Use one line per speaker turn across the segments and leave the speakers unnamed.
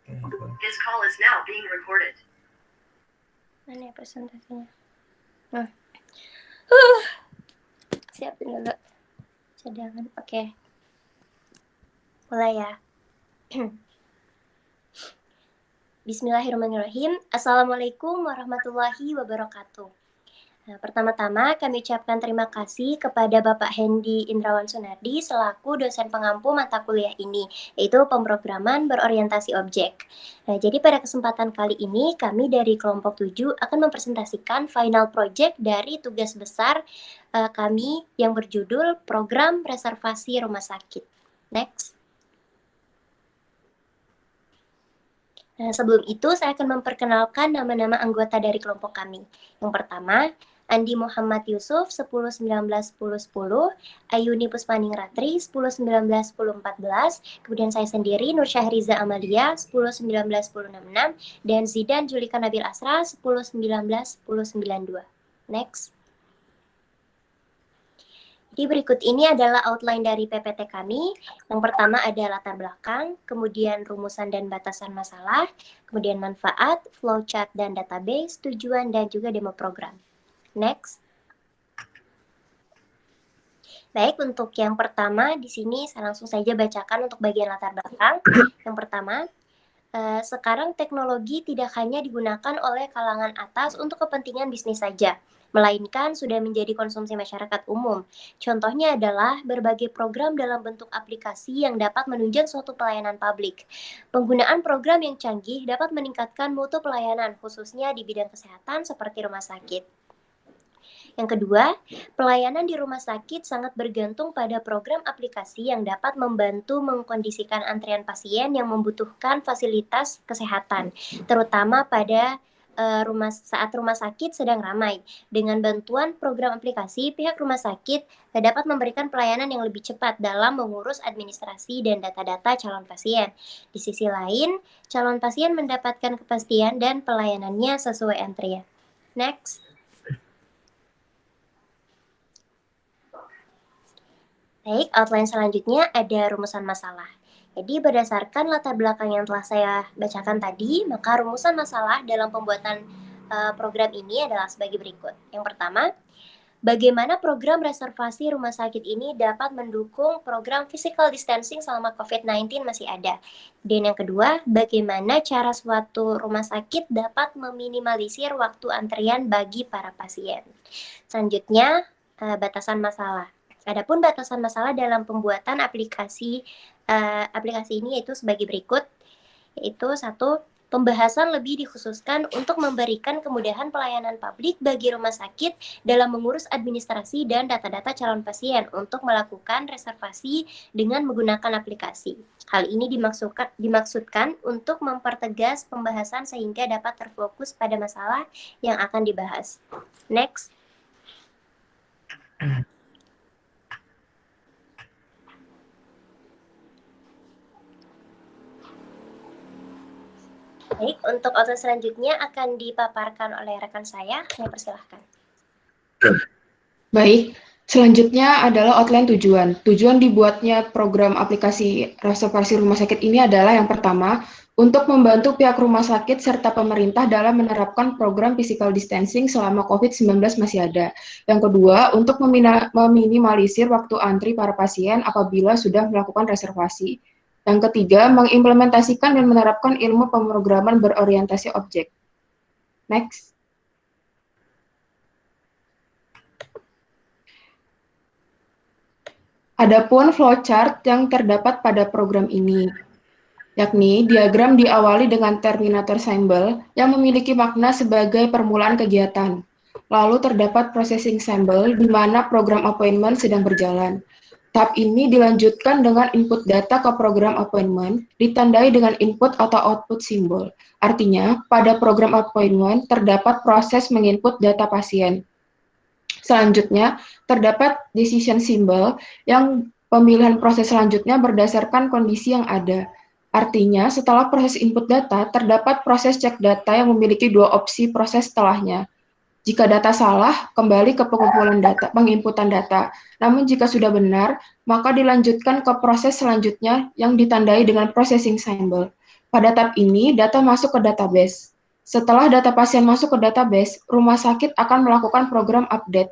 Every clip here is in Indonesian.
This call is now being recorded.
Mana ya presentasinya? Siapin dulu cadangan. Oke. Mulai ya. Bismillahirrahmanirrahim. Assalamualaikum warahmatullahi wabarakatuh. Nah, pertama-tama kami ucapkan terima kasih kepada Bapak Hendy Indrawan Sunardi selaku dosen pengampu mata kuliah ini, yaitu pemrograman berorientasi objek. Nah, jadi pada kesempatan kali ini kami dari kelompok 7 akan mempresentasikan final project dari tugas besar kami yang berjudul Program Reservasi Rumah Sakit. Next. Nah, sebelum itu saya akan memperkenalkan nama-nama anggota dari kelompok kami. Yang pertama, Andi Muhammad Yusuf 10-19-10-10, Ayuni Puspaning Ratri 10-19-10-14, kemudian saya sendiri Nur Syahriza Amalia 10-19-10-66, dan Zidan Julika Nabil Asra 10-19-10-92. Next. Jadi berikut ini adalah outline dari PPT kami. Yang pertama ada latar belakang, kemudian rumusan dan batasan masalah, kemudian manfaat, flowchart dan database, tujuan dan juga demo program. Next. Baik, untuk yang pertama di sini saya langsung saja bacakan untuk bagian latar belakang. Yang pertama, sekarang teknologi tidak hanya digunakan oleh kalangan atas untuk kepentingan bisnis saja, melainkan sudah menjadi konsumsi masyarakat umum. Contohnya adalah berbagai program dalam bentuk aplikasi yang dapat menunjang suatu pelayanan publik. Penggunaan program yang canggih dapat meningkatkan mutu pelayanan, khususnya di bidang kesehatan seperti rumah sakit. Yang kedua, pelayanan di rumah sakit sangat bergantung pada program aplikasi yang dapat membantu mengkondisikan antrian pasien yang membutuhkan fasilitas kesehatan, terutama pada saat rumah sakit sedang ramai. Dengan bantuan program aplikasi, pihak rumah sakit dapat memberikan pelayanan yang lebih cepat dalam mengurus administrasi dan data-data calon pasien. Di sisi lain, calon pasien mendapatkan kepastian dan pelayanannya sesuai antrian. Next. Baik, outline selanjutnya ada rumusan masalah. Jadi berdasarkan latar belakang yang telah saya bacakan tadi, maka rumusan masalah dalam pembuatan program ini adalah sebagai berikut. Yang pertama, bagaimana program reservasi rumah sakit ini dapat mendukung program physical distancing selama COVID-19 masih ada. Dan yang kedua, bagaimana cara suatu rumah sakit dapat meminimalisir waktu antrian bagi para pasien. Selanjutnya, batasan masalah. Adapun batasan masalah dalam pembuatan aplikasi ini yaitu sebagai berikut, yaitu satu, pembahasan lebih dikhususkan untuk memberikan kemudahan pelayanan publik bagi rumah sakit dalam mengurus administrasi dan data-data calon pasien untuk melakukan reservasi dengan menggunakan aplikasi. Hal ini dimaksudkan untuk mempertegas pembahasan sehingga dapat terfokus pada masalah yang akan dibahas. Next. Baik, untuk outline selanjutnya akan dipaparkan oleh rekan saya persilahkan.
Baik, selanjutnya adalah outline tujuan. Tujuan dibuatnya program aplikasi reservasi rumah sakit ini adalah yang pertama, untuk membantu pihak rumah sakit serta pemerintah dalam menerapkan program physical distancing selama COVID-19 masih ada. Yang kedua, untuk meminimalisir waktu antri para pasien apabila sudah melakukan reservasi. Yang ketiga, mengimplementasikan dan menerapkan ilmu pemrograman berorientasi objek. Next. Adapun flowchart yang terdapat pada program ini, yakni diagram diawali dengan terminator symbol yang memiliki makna sebagai permulaan kegiatan. Lalu terdapat processing symbol di mana program appointment sedang berjalan. Tahap ini dilanjutkan dengan input data ke program appointment, ditandai dengan input atau output simbol. Artinya, pada program appointment terdapat proses menginput data pasien. Selanjutnya, terdapat decision symbol yang pemilihan proses selanjutnya berdasarkan kondisi yang ada. Artinya, setelah proses input data, terdapat proses cek data yang memiliki dua opsi proses setelahnya. Jika data salah, kembali ke pengumpulan data, penginputan data. Namun jika sudah benar, maka dilanjutkan ke proses selanjutnya yang ditandai dengan processing symbol. Pada tab ini, data masuk ke database. Setelah data pasien masuk ke database, rumah sakit akan melakukan program update.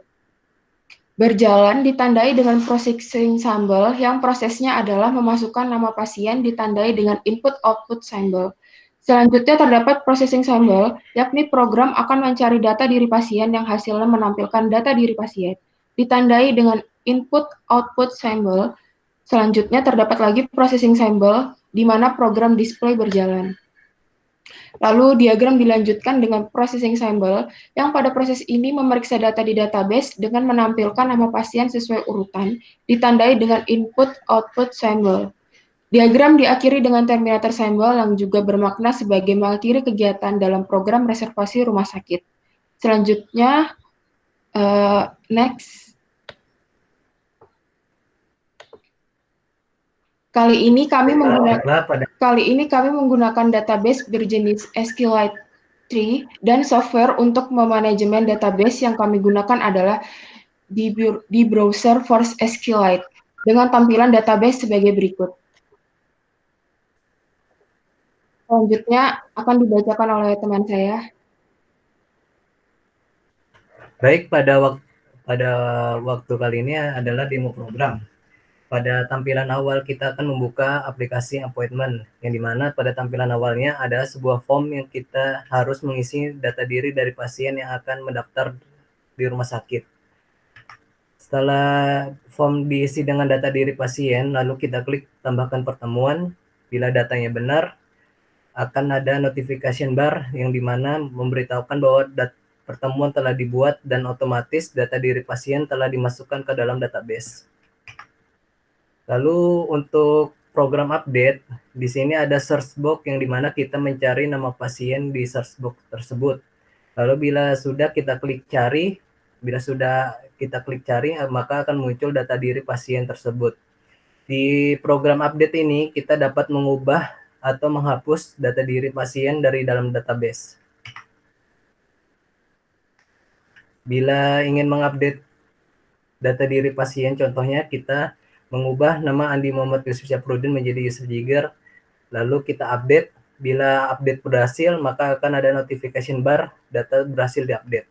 Berjalan ditandai dengan processing symbol yang prosesnya adalah memasukkan nama pasien ditandai dengan input-output symbol. Selanjutnya terdapat processing symbol, yakni program akan mencari data diri pasien yang hasilnya menampilkan data diri pasien, ditandai dengan input-output symbol. Selanjutnya terdapat lagi processing symbol, di mana program display berjalan. Lalu diagram dilanjutkan dengan processing symbol, yang pada proses ini memeriksa data di database dengan menampilkan nama pasien sesuai urutan, ditandai dengan input-output symbol. Diagram diakhiri dengan terminator symbol yang juga bermakna sebagai mengakhiri kegiatan dalam program reservasi rumah sakit. Selanjutnya, next. Kali ini kami menggunakan database berjenis SQLite 3 dan software untuk memanajemen database yang kami gunakan adalah di browser Force SQLite dengan tampilan database sebagai berikut. Selanjutnya akan dibacakan oleh teman saya.
Baik, pada waktu kali ini adalah demo program. Pada tampilan awal kita akan membuka aplikasi appointment, yang dimana pada tampilan awalnya ada sebuah form yang kita harus mengisi data diri dari pasien yang akan mendaftar di rumah sakit. Setelah form diisi dengan data diri pasien, lalu kita klik tambahkan pertemuan. Bila datanya benar, akan ada notification bar yang dimana memberitahukan bahwa pertemuan telah dibuat dan otomatis data diri pasien telah dimasukkan ke dalam database. Lalu untuk program update, di sini ada search box yang dimana kita mencari nama pasien di search box tersebut. Lalu bila sudah kita klik cari, maka akan muncul data diri pasien tersebut. Di program update ini, kita dapat mengubah atau menghapus data diri pasien dari dalam database. Bila ingin mengupdate data diri pasien, contohnya kita mengubah nama Andi Muhammad Yusuf Syafruddin menjadi Yusuf Jiger, lalu kita update. Bila update berhasil, maka akan ada notification bar data berhasil diupdate.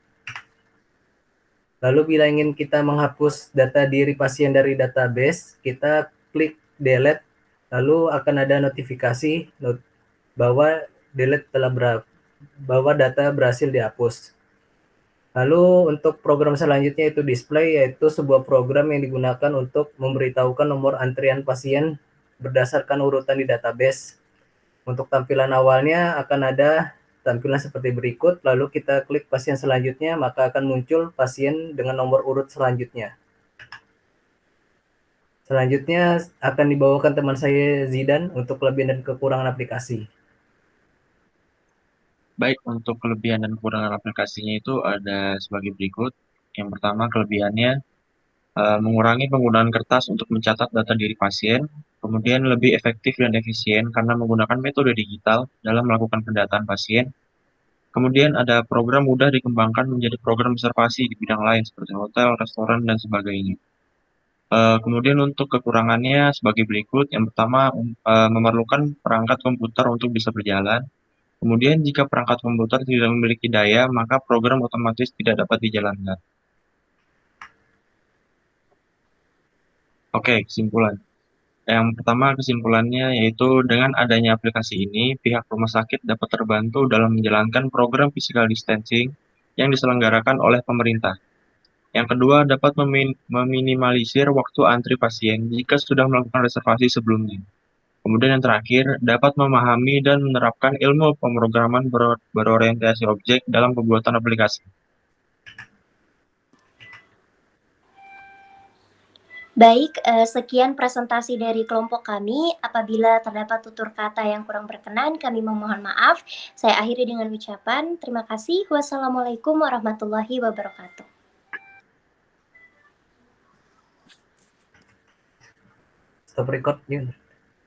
Lalu bila ingin kita menghapus data diri pasien dari database, kita klik delete, lalu akan ada notifikasi bahwa bahwa data berhasil dihapus. Lalu untuk program selanjutnya itu display, yaitu sebuah program yang digunakan untuk memberitahukan nomor antrian pasien berdasarkan urutan di database. Untuk tampilan awalnya akan ada tampilan seperti berikut, lalu kita klik pasien selanjutnya, maka akan muncul pasien dengan nomor urut selanjutnya. Selanjutnya akan dibawakan teman saya Zidan untuk kelebihan dan kekurangan aplikasi.
Baik, untuk kelebihan dan kekurangan aplikasinya itu ada sebagai berikut. Yang pertama, kelebihannya mengurangi penggunaan kertas untuk mencatat data diri pasien, kemudian lebih efektif dan efisien karena menggunakan metode digital dalam melakukan pendataan pasien. Kemudian ada program mudah dikembangkan menjadi program reservasi di bidang lain seperti hotel, restoran, dan sebagainya. Kemudian untuk kekurangannya sebagai berikut. Yang pertama, memerlukan perangkat komputer untuk bisa berjalan. Kemudian jika perangkat komputer tidak memiliki daya, maka program otomatis tidak dapat dijalankan. Oke, kesimpulan. Yang pertama kesimpulannya yaitu dengan adanya aplikasi ini, pihak rumah sakit dapat terbantu dalam menjalankan program physical distancing yang diselenggarakan oleh pemerintah. Yang kedua, dapat meminimalisir waktu antri pasien jika sudah melakukan reservasi sebelumnya. Kemudian yang terakhir, dapat memahami dan menerapkan ilmu pemrograman berorientasi objek dalam pembuatan aplikasi.
Baik, sekian presentasi dari kelompok kami. Apabila terdapat tutur kata yang kurang berkenan, kami memohon maaf. Saya akhiri dengan ucapan terima kasih. Wassalamualaikum warahmatullahi wabarakatuh.
Stop record, Yun.